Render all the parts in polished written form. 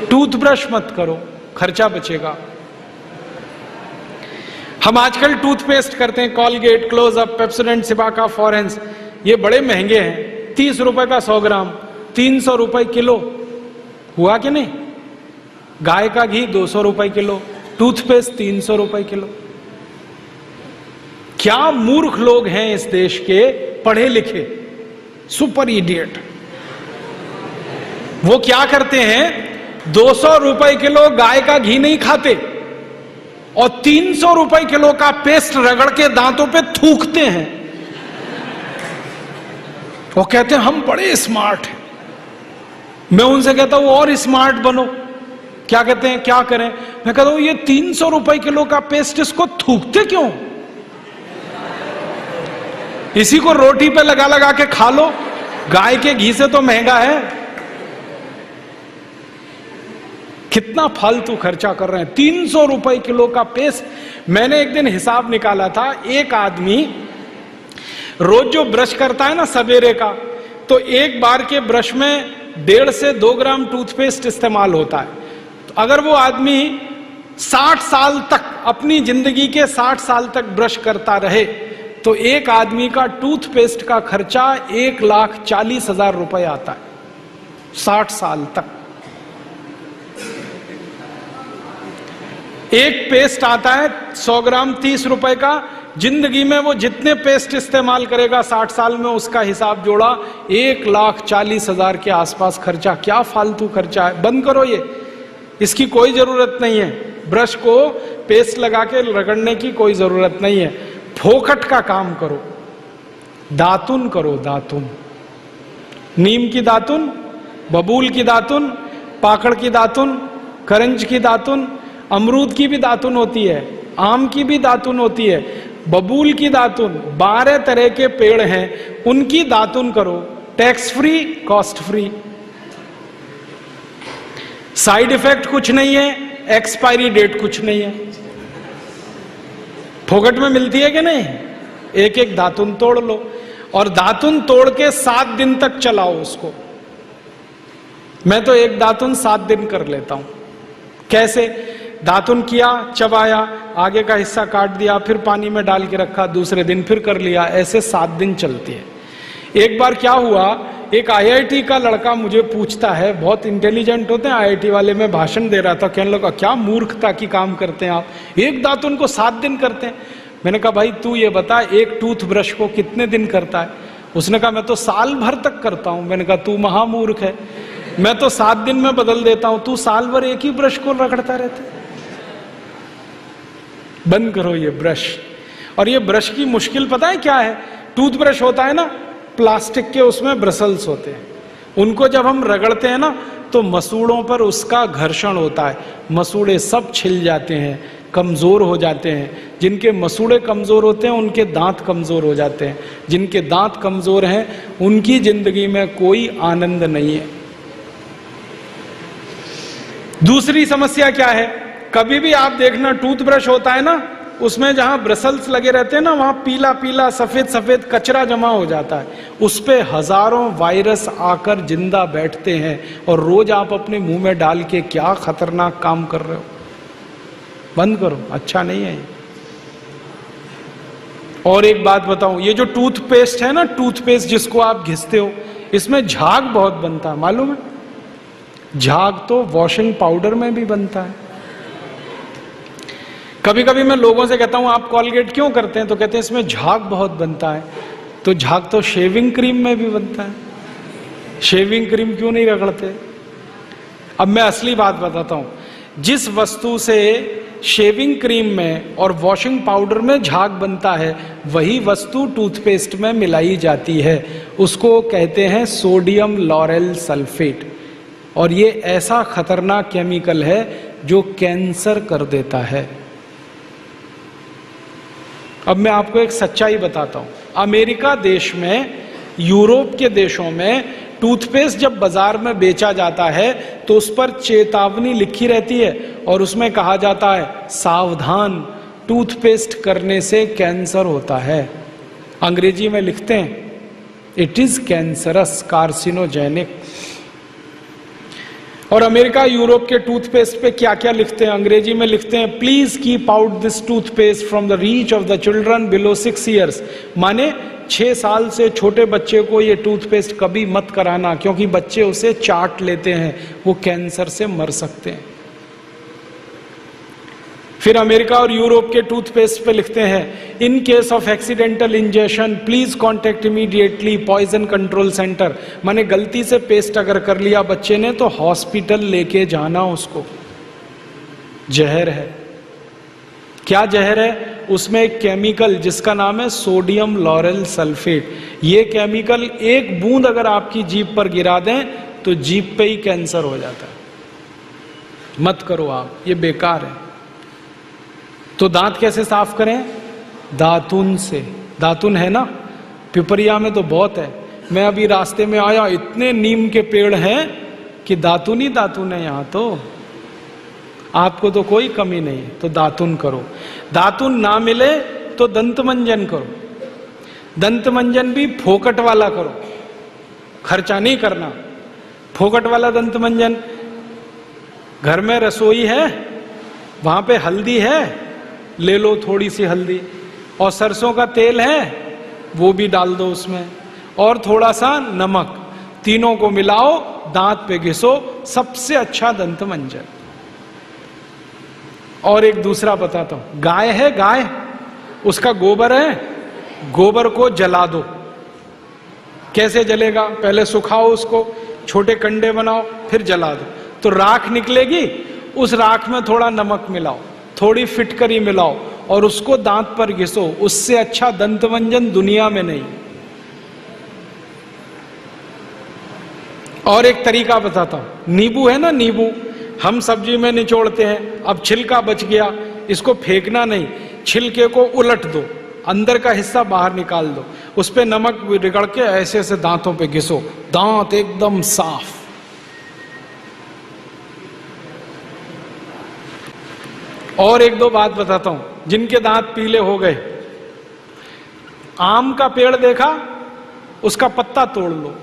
Toothbrush मत करो, खर्चा बचेगा। हम आजकल टूथपेस्ट करते हैं, कॉलगेट, क्लोजअप, पेप्सोडेंट, सिबाका, फॉरेंस, ये बड़े महंगे हैं। 30 रुपए का 100 ग्राम, 300 रुपए किलो, हुआ कि नहीं? गाय का घी 200 रुपए किलो, टूथपेस्ट 300 रुपए किलो। क्या मूर्ख लोग हैं इस देश के, पढ़े लिखे, सुपर इडियट। वो क्या करते हैं, 200 रुपए किलो गाय का घी नहीं खाते और 300 रुपए किलो का पेस्ट रगड़ के दांतों पे थूकते हैं। वो कहते हैं हम बड़े स्मार्ट हैं। मैं उनसे कहता हूं और स्मार्ट बनो। क्या कहते हैं, क्या करें? मैं कहता हूं ये 300 रुपए किलो का पेस्ट, इसको थूकते क्यों? इसी को रोटी पे लगा लगा के खा लो, गाय के घी से तो महंगा है। कितना फालतू खर्चा कर रहे हैं। 300 रुपए किलो का पेस्ट। मैंने एक दिन हिसाब निकाला था, एक आदमी रोज जो ब्रश करता है ना सवेरे का, तो एक बार के ब्रश में 1.5 से 2 ग्राम टूथपेस्ट इस्तेमाल होता है। तो अगर वो आदमी 60 साल तक, अपनी जिंदगी के 60 साल तक ब्रश करता रहे, तो एक आदमी का टूथपेस्ट का खर्चा 1,40,000 रुपए आता है 60 साल तक। एक पेस्ट आता है 100 ग्राम 30 रुपए का। जिंदगी में वो जितने पेस्ट इस्तेमाल करेगा 60 साल में, उसका हिसाब जोड़ा 1,40,000 के आसपास खर्चा। क्या फालतू खर्चा है, बंद करो ये, इसकी कोई जरूरत नहीं है। ब्रश को पेस्ट लगा के रगड़ने की कोई जरूरत नहीं है। फोकट का काम करो, दातुन करो, दातुन, नीम की दातुन, बबूल की दातुन, पाकड़ की दातुन, करंज की दातुन, अमरूद की भी दातुन होती है, आम की भी दातुन होती है, बबूल की दातुन, 12 तरह के पेड़ हैं, उनकी दातुन करो। Tax free, cost free, side effect कुछ नहीं है, एक्सपायरी डेट कुछ नहीं है। फोकट में मिलती है कि नहीं? एक एक दातुन तोड़ लो और दातुन तोड़ के 7 दिन तक चलाओ उसको। मैं तो एक दातुन 7 दिन कर लेता हूं। कैसे? दातुन किया, चबाया, आगे का हिस्सा काट दिया, फिर पानी में डाल के रखा, दूसरे दिन फिर कर लिया, ऐसे 7 दिन चलती है। एक बार क्या हुआ, एक IIT का लड़का मुझे पूछता है, बहुत इंटेलिजेंट होते हैं IIT वाले, मैं भाषण दे रहा था, कहने लगा क्या मूर्खता की काम करते हैं आप, एक दातुन को 7 दिन करते हैं। मैंने कहा भाई तू ये बता, एक टूथब्रश को कितने दिन करता है? उसने कहा मैं तो साल भर तक करता हूं। मैंने कहा तू महामूर्ख है, मैं तो 7 दिन में बदल देता हूं, तू साल भर एक ही ब्रश को रगड़ता रहता है। बंद करो ये ब्रश। और ये ब्रश की मुश्किल पता है क्या है? टूथब्रश होता है ना प्लास्टिक के, उसमें ब्रसल्स होते हैं, उनको जब हम रगड़ते हैं ना तो मसूड़ों पर उसका घर्षण होता है, मसूड़े सब छिल जाते हैं, कमजोर हो जाते हैं। जिनके मसूड़े कमजोर होते हैं उनके दांत कमजोर हो जाते हैं, जिनके दांत कमजोर हैं उनकी जिंदगी में कोई आनंद नहीं है। दूसरी समस्या क्या है? कभी भी आप देखना टूथब्रश होता है ना, उसमें जहां ब्रसल्स लगे रहते हैं ना, वहां पीला पीला सफेद सफेद कचरा जमा हो जाता है, उस पे हजारों वायरस आकर जिंदा बैठते हैं और रोज आप अपने मुंह में डाल के क्या खतरनाक काम कर रहे हो। बंद करो, अच्छा नहीं है। और एक बात बताऊं, ये जो टूथपेस्ट है ना, टूथपेस्ट जिसको आप घिसते हो, इसमें झाग बहुत बनता है, मालूम है? झाग तो वॉशिंग पाउडर में भी बनता है। कभी कभी मैं लोगों से कहता हूं आप कॉलगेट क्यों करते हैं, तो कहते हैं इसमें झाग बहुत बनता है। तो झाग तो शेविंग क्रीम में भी बनता है, शेविंग क्रीम क्यों नहीं रगड़ते? अब मैं असली बात बताता हूं, जिस वस्तु से शेविंग क्रीम में और वॉशिंग पाउडर में झाग बनता है, वही वस्तु टूथपेस्ट में मिलाई जाती है, उसको कहते हैं सोडियम लॉरेल सल्फेट। और ये ऐसा खतरनाक केमिकल है जो कैंसर कर देता है। अब मैं आपको एक सच्चाई बताता हूं, अमेरिका देश में, यूरोप के देशों में टूथपेस्ट जब बाजार में बेचा जाता है तो उस पर चेतावनी लिखी रहती है और उसमें कहा जाता है सावधान, टूथपेस्ट करने से कैंसर होता है। अंग्रेजी में लिखते हैं इट इज कैंसरस, कार्सिनोजेनिक। और अमेरिका यूरोप के टूथपेस्ट पे क्या क्या लिखते हैं, अंग्रेजी में लिखते हैं, please keep out this toothpaste from the reach of the children below 6 years। माने 6 साल से छोटे बच्चे को ये टूथपेस्ट कभी मत कराना, क्योंकि बच्चे उसे चाट लेते हैं, वो कैंसर से मर सकते हैं। फिर अमेरिका और यूरोप के टूथपेस्ट पे लिखते हैं, in case of accidental injection please contact immediately poison control centre. माने गलती से पेस्ट अगर कर लिया बच्चे ने तो हॉस्पिटल लेके जाना उसको। जहर है। क्या जहर है? उसमें एक केमिकल जिसका नाम है सोडियम लॉरेल सल्फेट। ये केमिकल एक बूंद अगर आपकी जीभ पर गिरा दें तो जीभ पे ही कैंसर हो जाता है। मत करो आप, ये बेकार है। तो दांत कैसे साफ करें? दातुन से। दातुन है ना, पिपरिया में तो बहुत है। मैं अभी रास्ते में आया, इतने नीम के पेड़ हैं कि दातुन ही दातुन है यहां तो। आपको तो कोई कमी नहीं है, तो दातुन करो। दातुन ना मिले तो दंत मंजन करो। दंत मंजन भी फोकट वाला करो, खर्चा नहीं करना। फोकट वाला दंत मंजन, घर में रसोई है, वहां पे हल्दी है, ले लो थोड़ी सी हल्दी, और सरसों का तेल है वो भी डाल दो उसमें, और थोड़ा सा नमक, तीनों को मिलाओ, दांत पे घिसो, सबसे अच्छा दंत मंजन। और एक दूसरा बताता हूं, गाय है, गाय, उसका गोबर है, गोबर को जला दो। कैसे जलेगा? पहले सुखाओ उसको, छोटे कंडे बनाओ, फिर जला दो, तो राख निकलेगी। उस राख में थोड़ा नमक मिलाओ, थोड़ी फिटकरी मिलाओ और उसको दांत पर घिसो। उससे अच्छा दंतमंजन दुनिया में नहीं। और एक तरीका बताता हूं, नींबू है ना, नींबू हम सब्जी में निचोड़ते हैं। अब छिलका बच गया, इसको फेंकना नहीं, छिलके को उलट दो, अंदर का हिस्सा बाहर निकाल दो, उस पे नमक रगड़ के ऐसे ऐसे दांतों पे घिसो, दांत एकदम साफ। और एक दो बात बताता हूं, जिनके दांत पीले हो गए, आम का पेड़ देखा, उसका पत्ता तोड़ लो,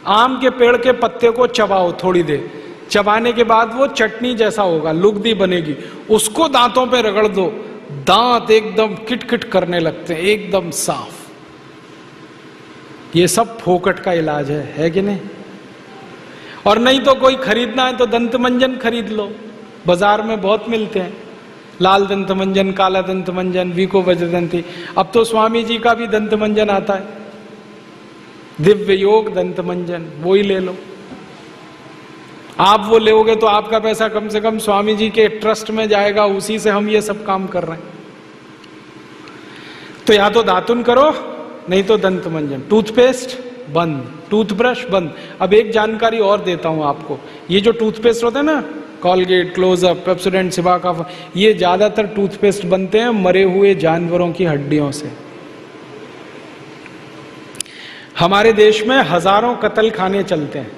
आम के पेड़ के पत्ते को चबाओ थोड़ी देर, चबाने के बाद वो चटनी जैसा होगा, लुगदी बनेगी, उसको दांतों पे रगड़ दो, दांत एकदम किटकिट करने लगते हैं, एकदम साफ। ये सब फोकट का इलाज है कि नहीं? और नहीं तो कोई खरीदना है तो दंत मंजन खरीद लो, बाजार में बहुत मिलते हैं, लाल दंत मंजन, काला दंत मंजन, वीको वज्रदंती। अब तो स्वामी जी का भी दंत मंजन आता है, दिव्य योग दंत मंजन, वो ही ले लो। आप वो लोगे तो आपका पैसा कम से कम स्वामी जी के ट्रस्ट में जाएगा, उसी से हम ये सब काम कर रहे हैं। तो या तो दातुन करो, नहीं तो दंत मंजन। टूथपेस्ट बंद, टूथब्रश बंद। अब एक जानकारी और देता हूं आपको, ये जो टूथपेस्ट होता है ना, कॉलगेट, क्लोजअप, पेप्सोडेंट, सिबाका, ये ज्यादातर टूथपेस्ट बनते हैं मरे हुए जानवरों की हड्डियों से। हमारे देश में हजारों कत्ल खाने चलते हैं,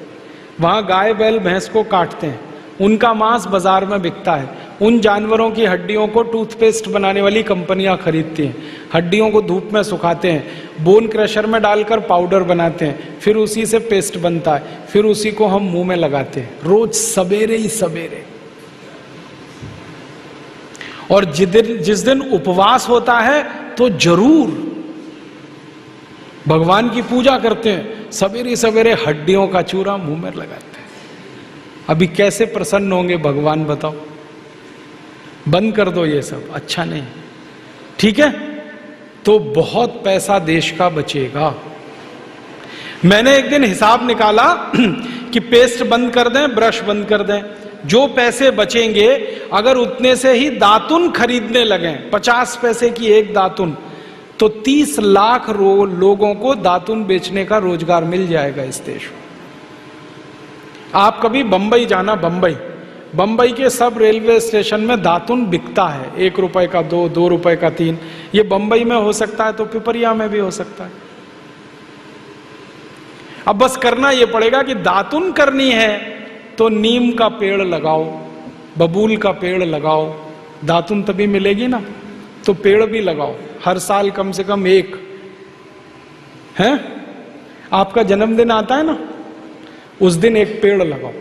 वहां गाय बैल भैंस को काटते हैं, उनका मांस बाजार में बिकता है। उन जानवरों की हड्डियों को टूथपेस्ट बनाने वाली कंपनियां खरीदती हैं, हड्डियों को धूप में सुखाते हैं, बोन क्रशर में डालकर पाउडर बनाते हैं, फिर उसी से पेस्ट बनता है, फिर उसी को हम मुंह में लगाते हैं रोज सवेरे ही सवेरे। और जिस दिन उपवास होता है तो जरूर भगवान की पूजा करते हैं, सवेरे सवेरे हड्डियों का चूरा मुंह में लगाते हैं। अभी कैसे प्रसन्न होंगे भगवान बताओ? बंद कर दो ये सब, अच्छा नहीं, ठीक है? तो बहुत पैसा देश का बचेगा। मैंने एक दिन हिसाब निकाला कि पेस्ट बंद कर दें, ब्रश बंद कर दें, जो पैसे बचेंगे अगर उतने से ही दातुन खरीदने लगे, 50 पैसे की एक दातुन, तो 30 लाख लोगों को दातुन बेचने का रोजगार मिल जाएगा इस देश में। आप कभी बंबई जाना, बंबई के सब रेलवे स्टेशन में दातुन बिकता है, 1 रुपए का 2, 2 रुपए का 3। ये बंबई में हो सकता है तो पिपरिया में भी हो सकता है। अब बस करना ये पड़ेगा कि दातुन करनी है तो नीम का पेड़ लगाओ, बबूल का पेड़ लगाओ, दातुन तभी मिलेगी ना। तो पेड़ भी लगाओ, हर साल कम से कम एक। है आपका जन्मदिन आता है ना, उस दिन एक पेड़ लगाओ।